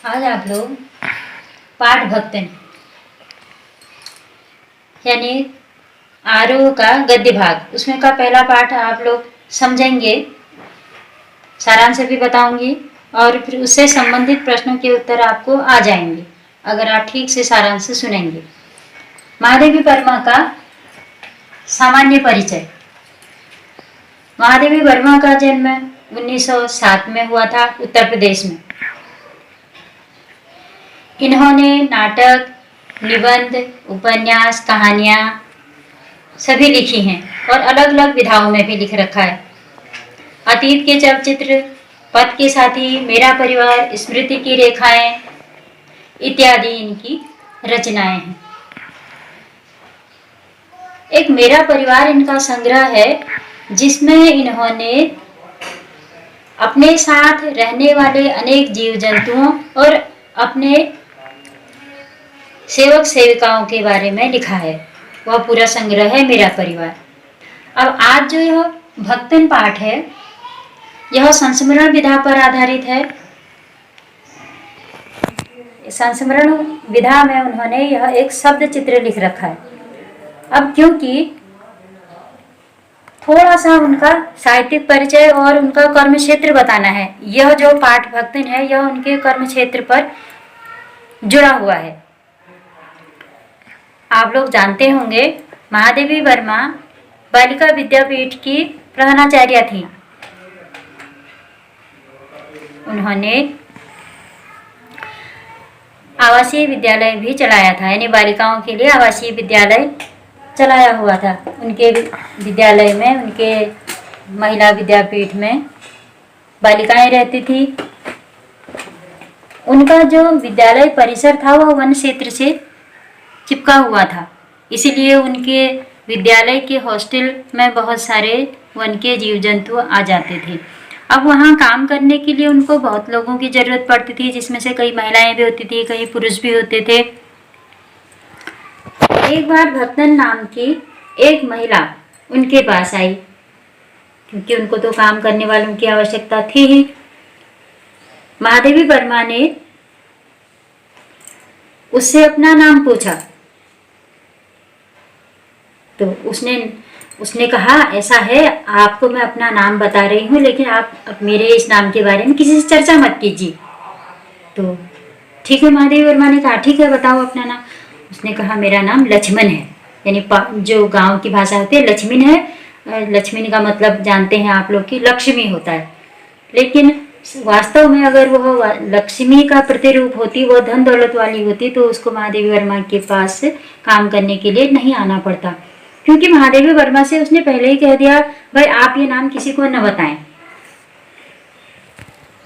आज आप लोग पाठ भक्तन यानी आरोह का गद्य भाग उसमें का पहला पाठ आप लोग समझेंगे। सारांश भी बताऊंगी और फिर उससे संबंधित प्रश्नों के उत्तर आपको आ जाएंगे अगर आप ठीक से सारांश सुनेंगे। महादेवी वर्मा का सामान्य परिचय। महादेवी वर्मा का जन्म 1907 में हुआ था उत्तर प्रदेश में। इन्होंने नाटक, निबंध, उपन्यास, कहानियाँ सभी लिखी हैं और अलग अलग विधाओं में भी लिख रखा है। अतीत के चलचित्र, पथ के साथी, मेरा परिवार, स्मृति की रेखाएं इत्यादि इनकी रचनाएं हैं। एक मेरा परिवार इनका संग्रह है जिसमें इन्होंने अपने साथ रहने वाले अनेक जीव जंतुओं और अपने सेवक सेविकाओं के बारे में लिखा है। वह पूरा संग्रह है मेरा परिवार। अब आज जो यह भक्तन पाठ है यह संस्मरण विधा पर आधारित है। संस्मरण विधा में उन्होंने यह एक शब्द चित्र लिख रखा है। अब क्योंकि थोड़ा सा उनका साहित्यिक परिचय और उनका कर्म क्षेत्र बताना है, यह जो पाठ भक्तन है यह उनके कर्म क्षेत्र पर जुड़ा हुआ है। आप लोग जानते होंगे महादेवी वर्मा बालिका विद्यापीठ की प्रधानाचार्य थी। उन्होंने आवासीय विद्यालय भी चलाया था, यानी बालिकाओं के लिए आवासीय विद्यालय चलाया हुआ था। उनके विद्यालय में, उनके महिला विद्यापीठ में बालिकाएं रहती थी। उनका जो विद्यालय परिसर था वह वन क्षेत्र से चिपका हुआ था, इसीलिए उनके विद्यालय के हॉस्टल में बहुत सारे वन के जीव जंतु आ जाते थे। अब वहाँ काम करने के लिए उनको बहुत लोगों की ज़रूरत पड़ती थी, जिसमें से कई महिलाएं भी होती थी, कई पुरुष भी होते थे। एक बार भक्तन नाम की एक महिला उनके पास आई, क्योंकि उनको तो काम करने वालों की आवश्यकता थी ही। महादेवी वर्मा ने उससे अपना नाम पूछा तो उसने कहा, ऐसा है, आपको मैं अपना नाम बता रही हूँ, लेकिन आप मेरे इस नाम के बारे में किसी से चर्चा मत कीजिए। तो ठीक है, महादेवी वर्मा ने कहा, ठीक है, बताओ अपना नाम। उसने कहा, मेरा नाम लक्ष्मण है, यानी जो गांव की भाषा होती है लक्ष्मण है। लक्ष्मण का मतलब जानते हैं आप लोग कि लक्ष्मी होता है, लेकिन वास्तव में अगर वह लक्ष्मी का प्रतिरूप होती, वह धन दौलत वाली होती, तो उसको महादेवी वर्मा के पास काम करने के लिए नहीं आना पड़ता। क्योंकि महादेवी वर्मा से उसने पहले ही कह दिया, भाई आप ये नाम किसी को न बताएं।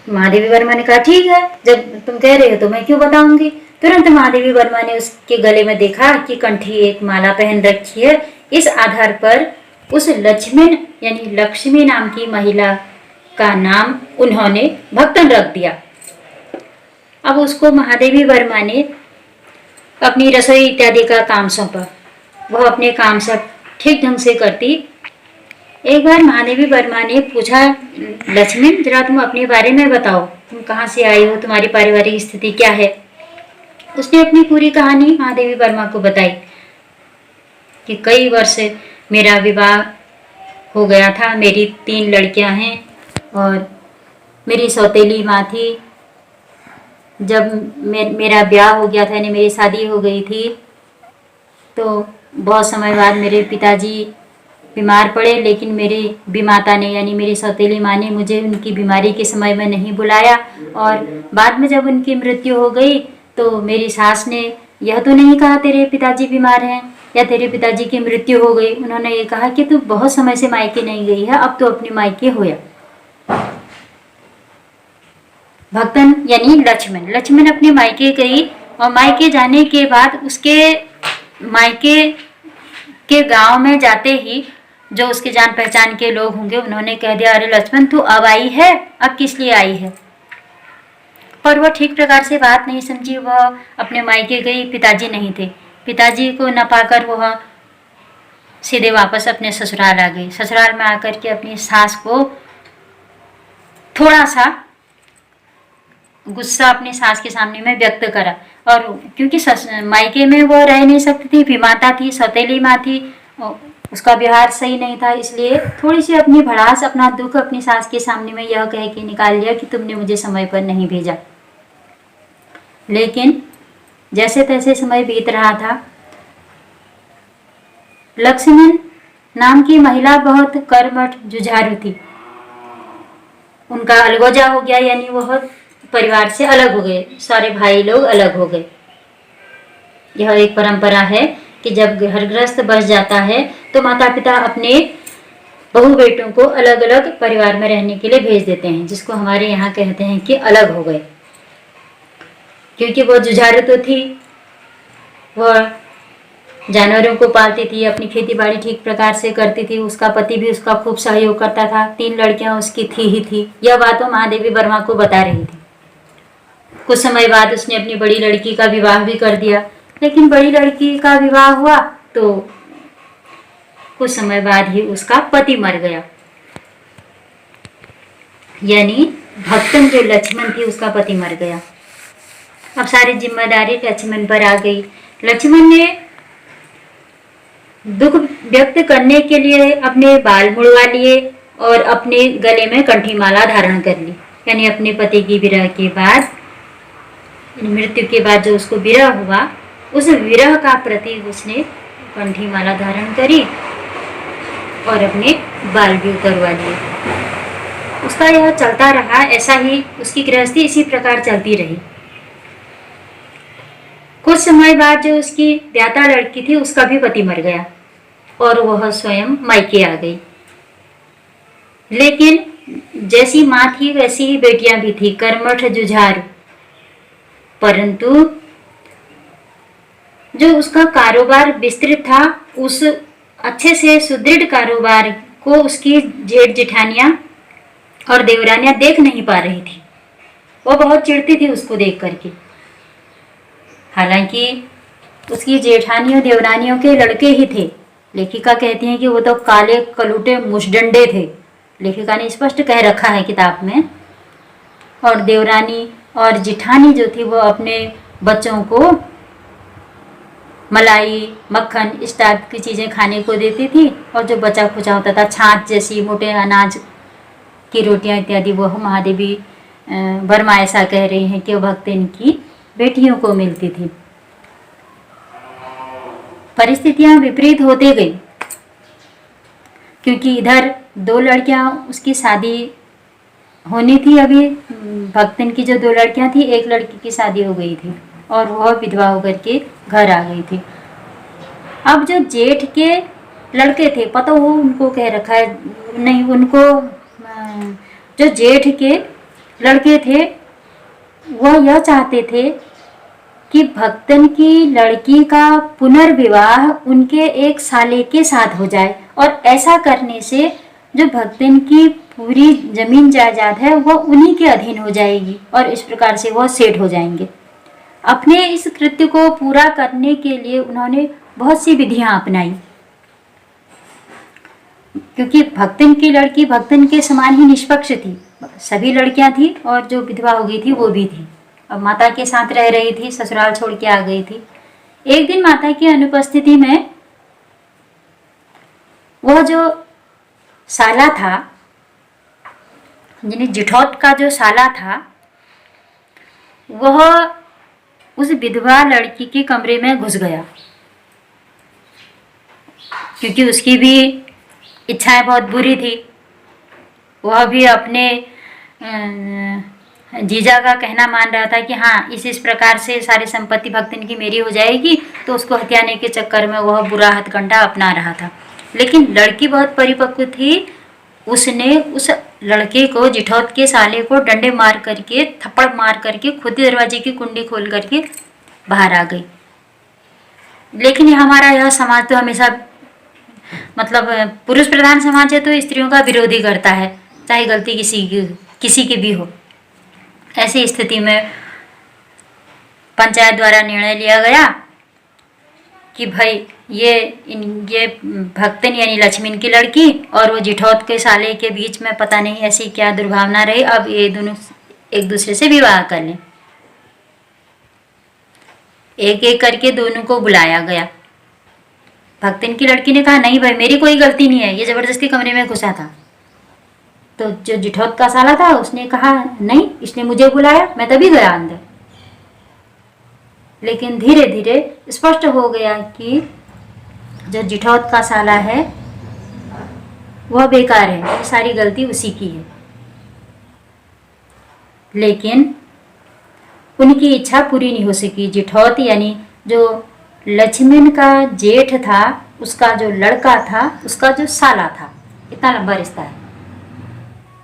महादेवी वर्मा ने कहा, ठीक है, जब तुम कह रहे हो तो मैं क्यों बताऊंगी। तुरंत महादेवी वर्मा ने उसके गले में देखा कि कंठी एक माला पहन रखी है। इस आधार पर उस लक्ष्मण यानी लक्ष्मी नाम की महिला का नाम उन्होंने भक्तन रख दिया। अब उसको महादेवी वर्मा ने अपनी रसोई इत्यादि का काम सौंपा। वह अपने काम सब ठीक ढंग से करती। एक बार महादेवी वर्मा ने पूछा, लक्ष्मण जरा तुम अपने बारे में बताओ, तुम कहाँ से आई हो, तुम्हारी पारिवारिक स्थिति क्या है। उसने अपनी पूरी कहानी महादेवी वर्मा को बताई कि कई वर्ष मेरा विवाह हो गया था, मेरी 3 लड़कियां हैं और मेरी सौतेली माँ थी। जब मेरा ब्याह हो गया था, यानी मेरी शादी हो गई थी, तो बहुत समय बाद मेरे पिताजी बीमार पड़े, लेकिन मेरी बीमाता ने यानी मेरी सौतेली माँ ने मुझे उनकी बीमारी के समय में नहीं बुलाया। और बाद में जब उनकी मृत्यु हो गई तो मेरी सास ने यह तो नहीं कहा तेरे पिताजी बीमार हैं या तेरे पिताजी की मृत्यु हो गई। उन्होंने ये कहा कि तू बहुत समय से मायके नहीं गई है, अब तो अपने मायके होया। भक्तन यानी लक्ष्मण अपने मायके गई और मायके जाने के बाद उसके मायके के गांव में जाते ही जो उसके जान पहचान के लोग होंगे उन्होंने कह दिया, अरे लक्ष्मण तू अब आई है, अब किस लिए आई है। पर वह ठीक प्रकार से बात नहीं समझी। वह अपने मायके गई, पिताजी नहीं थे। पिताजी को न पाकर वह सीधे वापस अपने ससुराल आ गई। ससुराल में आकर के अपनी सास को थोड़ा सा गुस्सा अपने सास के सामने में व्यक्त करा। और क्योंकि मायके में वो रह नहीं सकती थी, विमाता थी, सौतेली माँ थी, उसका व्यवहार सही नहीं था, इसलिए थोड़ी सी अपनी भड़ास, अपना दुख अपनी सास के सामने में यह कह के निकाल लिया कि तुमने मुझे समय पर नहीं भेजा। लेकिन जैसे तैसे समय बीत रहा था। लक्ष्मण नाम की महिला बहुत कर्मठ जुझारू थी। उनका अलगोजा हो गया, यानी वह परिवार से अलग हो गए, सारे भाई लोग अलग हो गए। यह एक परंपरा है कि जब घर गृहस्थ बस जाता है तो माता पिता अपने बहू बेटों को अलग अलग परिवार में रहने के लिए भेज देते हैं, जिसको हमारे यहाँ कहते हैं कि अलग हो गए। क्योंकि वो जुझारू तो थी, वह जानवरों को पालती थी, अपनी खेती बाड़ी ठीक प्रकार से करती थी, उसका पति भी उसका खूब सहयोग करता था, 3 लड़कियां उसकी थी ही थी। यह बात वो महादेवी वर्मा को बता रही थी। कुछ समय बाद उसने अपनी बड़ी लड़की का विवाह भी कर दिया। लेकिन बड़ी लड़की का विवाह हुआ तो कुछ समय बाद ही उसका पति मर गया, यानी भक्तन जो लक्ष्मण थी उसका पति मर गया। अब सारी जिम्मेदारी लक्ष्मण पर आ गई। लक्ष्मण ने दुख व्यक्त करने के लिए अपने बाल मुड़वा लिए और अपने गले में कंठी माला धारण कर ली, यानी अपने पति की विरह के बाद, मृत्यु के बाद जो उसको विरह हुआ, उस विरह का प्रतीक उसने कंठी माला धारण करी और अपने बाल भी उतरवा लिए। उसका यह चलता रहा, ऐसा ही उसकी गृहस्थी इसी प्रकार चलती रही। कुछ समय बाद जो उसकी ब्याता लड़की थी उसका भी पति मर गया और वह स्वयं मायके आ गई। लेकिन जैसी माँ थी वैसी ही बेटियां भी थी, कर्मठ जुझारू। परंतु जो उसका कारोबार विस्तृत था, उस अच्छे से सुदृढ़ कारोबार को उसकी जेठ जेठानियां और देवरानियां देख नहीं पा रही थी। वो बहुत चिढ़ती थी उसको देख करके। हालांकि उसकी जेठानियों देवरानियों के लड़के ही थे। लेखिका कहती हैं कि वो तो काले कलूटे मुशडंडे थे, लेखिका ने स्पष्ट कह रखा है किताब में। और देवरानी और जेठानी जो थी वो अपने बच्चों को मलाई, मक्खन इस टाइप की चीज़ें खाने को देती थी, और जो बचा खुचा होता था, छाछ जैसी मोटे अनाज की रोटियां इत्यादि, वह महादेवी वर्मा ऐसा कह रही हैं कि वह भक्त इनकी बेटियों को मिलती थी। परिस्थितियां विपरीत होते गई, क्योंकि इधर 2 लड़कियां उसकी शादी होनी थी। अभी भक्तन की जो 2 लड़कियां थी, एक लड़की की शादी हो गई थी और वह विधवा होकर के घर आ गई थी। अब जो जेठ के लड़के थे, पता हो उनको कह रखा है नहीं, उनको जो जेठ के लड़के थे वह यह चाहते थे कि भक्तन की लड़की का पुनर्विवाह उनके एक साले के साथ हो जाए, और ऐसा करने से जो भक्तन की पूरी जमीन जायदाद है वह उन्हीं के अधीन हो जाएगी और इस प्रकार से वह सेठ हो जाएंगे। अपने इस कृत्य को पूरा करने के लिए उन्होंने बहुत सी विधियां अपनाई, क्योंकि भक्तन की लड़की भक्तन के समान ही निष्पक्ष थी। सभी लड़कियां थी और जो विधवा हो गई थी वो भी थी। अब माता के साथ रह रही थी, ससुराल छोड़ के आ गई थी। एक दिन माता की अनुपस्थिति में वह जो साला था, यानी जिठौत का जो साला था, वह उस विधवा लड़की के कमरे में घुस गया, क्योंकि उसकी भी इच्छाएं बहुत बुरी थी। वह भी अपने जीजा का कहना मान रहा था कि हाँ, इस प्रकार से सारी संपत्ति भक्तन की मेरी हो जाएगी, तो उसको हत्याने के चक्कर में वह बुरा हथकंडा अपना रहा था। लेकिन लड़की बहुत परिपक्व थी। उसने उस लड़के को, जिठौत के साले को डंडे मार करके, थप्पड़ मार करके खुद ही दरवाजे की कुंडी खोल करके बाहर आ गई। लेकिन हमारा यह समाज तो हमेशा, मतलब पुरुष प्रधान समाज है, तो स्त्रियों का विरोध ही करता है, चाहे गलती किसी की भी हो। ऐसी स्थिति में पंचायत द्वारा निर्णय लिया गया कि भाई ये भक्तन यानी लक्ष्मण की लड़की और वो जिठौत के साले के बीच में पता नहीं ऐसी क्या दुर्भावना रही। अब ये दोनों एक दूसरे से विवाह कर लें। एक एक करके दोनों को बुलाया गया। भक्तन की लड़की ने कहा नहीं भाई मेरी कोई गलती नहीं है, ये जबरदस्ती कमरे में घुसा था। तो जो जिठौत का साला था उसने कहा नहीं इसने मुझे बुलाया, मैं तभी गया अंदर। लेकिन धीरे धीरे स्पष्ट हो गया कि जो जिठौत का साला है वह बेकार है, सारी गलती उसी की है। लेकिन उनकी इच्छा पूरी नहीं हो सकी। जिठौत यानी जो लक्ष्मण का जेठ था, उसका जो लड़का था, उसका जो साला था, इतना लंबा रिश्ता है,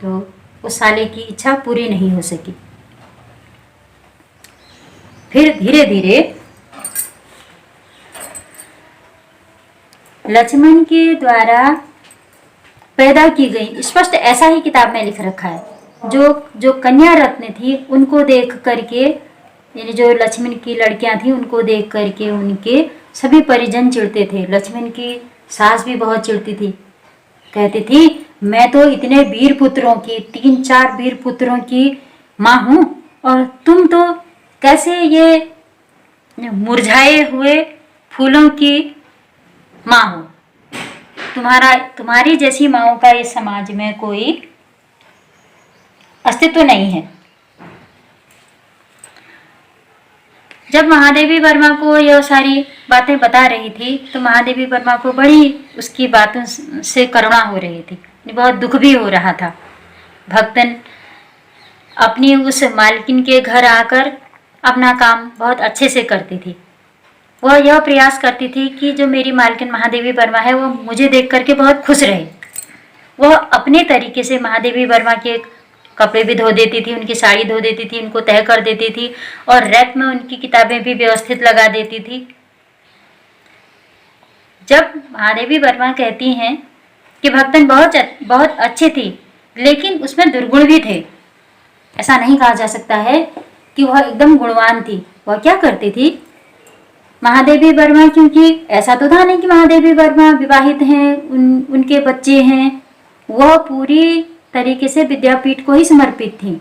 तो उस साले की इच्छा पूरी नहीं हो सकी। फिर धीरे धीरे लक्ष्मण के द्वारा पैदा की गई, स्पष्ट ऐसा ही किताब में लिख रखा है, जो कन्या रत्न थी उनको देख करके, यानी जो लक्ष्मण की लड़कियां थी उनको देख करके उनके सभी परिजन चिढ़ते थे। लक्ष्मण की सास भी बहुत चिढ़ती थी, कहती थी मैं तो इतने वीर पुत्रों की, 3-4 वीर पुत्रों की माँ हूँ और तुम तो कैसे ये मुरझाए हुए फूलों की माँ हो। तुम्हारी जैसी माँओं का इस समाज में कोई अस्तित्व नहीं है। जब महादेवी वर्मा को यह सारी बातें बता रही थी तो महादेवी वर्मा को बड़ी उसकी बातों से करुणा हो रही थी, बहुत दुख भी हो रहा था। भक्तन अपनी उस मालकिन के घर आकर अपना काम बहुत अच्छे से करती थी। वह यह प्रयास करती थी कि जो मेरी मालकिन महादेवी वर्मा है वो मुझे देख करके बहुत खुश रहे। वह अपने तरीके से महादेवी वर्मा के कपड़े भी धो देती थी, उनकी साड़ी धो देती थी, उनको तह कर देती थी और रैक में उनकी किताबें भी व्यवस्थित लगा देती थी। जब महादेवी वर्मा कहती हैं कि भक्तन बहुत अच्छी थी लेकिन उसमें दुर्गुण भी थे, ऐसा नहीं कहा जा सकता है कि वह एकदम गुणवान थी। वह क्या करती थी, महादेवी वर्मा, क्योंकि ऐसा तो था नहीं कि महादेवी वर्मा विवाहित हैं, उनके बच्चे हैं, वह पूरी तरीके से विद्यापीठ को ही समर्पित थी।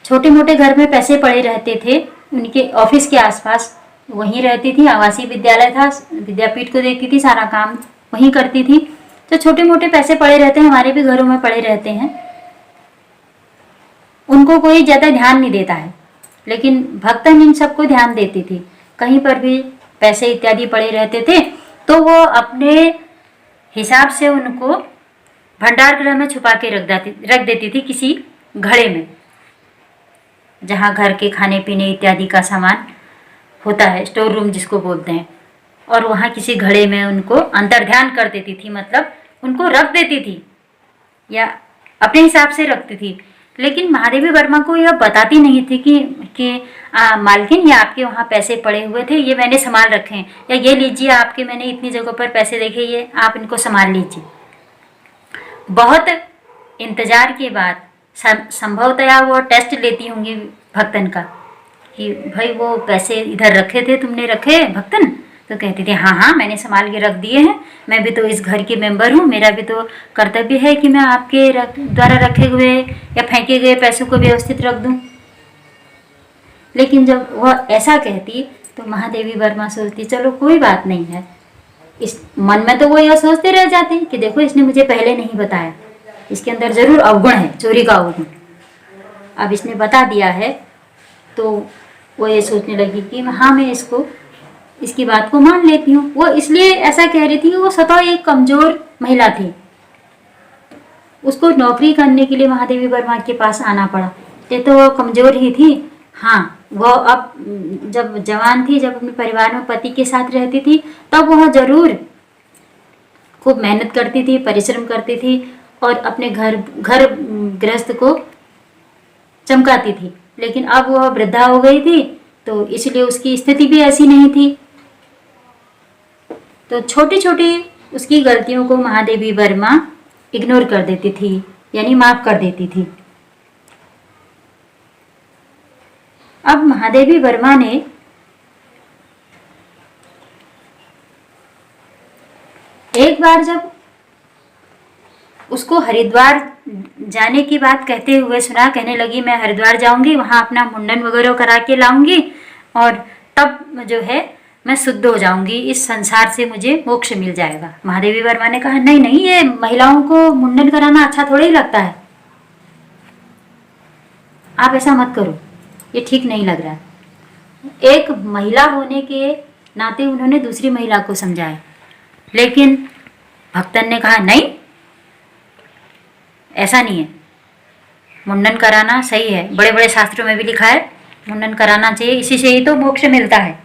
छोटे मोटे घर में पैसे पड़े रहते थे, उनके ऑफिस के आसपास वहीं रहती थी, आवासीय विद्यालय था, विद्यापीठ को देखती थी, सारा काम वहीं करती थी। तो छोटे मोटे पैसे पड़े रहते हैं, हमारे भी घरों में पड़े रहते हैं, उनको कोई ज़्यादा ध्यान नहीं देता है, लेकिन भक्तन इन सबको ध्यान देती थी। कहीं पर भी पैसे इत्यादि पड़े रहते थे तो वो अपने हिसाब से उनको भंडार गृह में छुपा के रख देती थी, किसी घड़े में जहाँ घर के खाने पीने इत्यादि का सामान होता है, स्टोर रूम जिसको बोलते हैं, और वहाँ किसी घड़े में उनको अंतर्ध्यान कर देती थी, मतलब उनको रख देती थी या अपने हिसाब से रखती थी। लेकिन महादेवी वर्मा को यह बताती नहीं थी कि मालकिन ये आपके वहाँ पैसे पड़े हुए थे, ये मैंने संभाल रखे हैं, या ये लीजिए आपके मैंने इतनी जगहों पर पैसे देखे, ये आप इनको संभाल लीजिए। बहुत इंतजार के बाद संभवतया वो टेस्ट लेती होंगी भक्तन का कि भाई वो पैसे इधर रखे थे, तुमने रखे भक्तन? तो कहती थी हाँ हाँ मैंने संभाल के रख दिए हैं, मैं भी तो इस घर की मेंबर हूँ, मेरा भी तो कर्तव्य है कि मैं आपके द्वारा रखे हुए या फेंके गए पैसों को व्यवस्थित रख दूँ। लेकिन जब वह ऐसा कहती तो महादेवी वर्मा सोचती चलो कोई बात नहीं है, इस मन में तो वो यह सोचते रह जाते कि देखो इसने मुझे पहले नहीं बताया, इसके अंदर जरूर अवगुण है, चोरी का अवगुण, अब इसने बता दिया है। तो वो ये सोचने लगी कि हाँ मैं इसकी बात को मान लेती हूँ। वो इसलिए ऐसा कह रही थी कि वो स्वतः एक कमजोर महिला थी, उसको नौकरी करने के लिए महादेवी वर्मा के पास आना पड़ा। ये तो वो कमजोर ही थी। हाँ वो अब जब जवान थी, जब अपने परिवार में पति के साथ रहती थी, तब वह जरूर खूब मेहनत करती थी, परिश्रम करती थी और अपने घर गृहस्थ को चमकाती थी। लेकिन अब वह वृद्धा हो गई थी तो इसलिए उसकी स्थिति भी ऐसी नहीं थी। तो छोटी छोटी उसकी गलतियों को महादेवी वर्मा इग्नोर कर देती थी, यानी माफ कर देती थी। अब महादेवी वर्मा ने एक बार जब उसको हरिद्वार जाने की बात कहते हुए सुना, कहने लगी मैं हरिद्वार जाऊंगी, वहाँ अपना मुंडन वगैरह करा के लाऊंगी और तब जो है मैं शुद्ध हो जाऊंगी, इस संसार से मुझे मोक्ष मिल जाएगा। महादेवी वर्मा ने कहा नहीं नहीं, ये महिलाओं को मुंडन कराना अच्छा थोड़ा ही लगता है, आप ऐसा मत करो, ये ठीक नहीं लग रहा है। एक महिला होने के नाते उन्होंने दूसरी महिला को समझाया, लेकिन भक्तन ने कहा नहीं, ऐसा नहीं है, मुंडन कराना सही है, बड़े बड़े शास्त्रों में भी लिखा है मुंडन कराना चाहिए, इसी से ही तो मोक्ष मिलता है।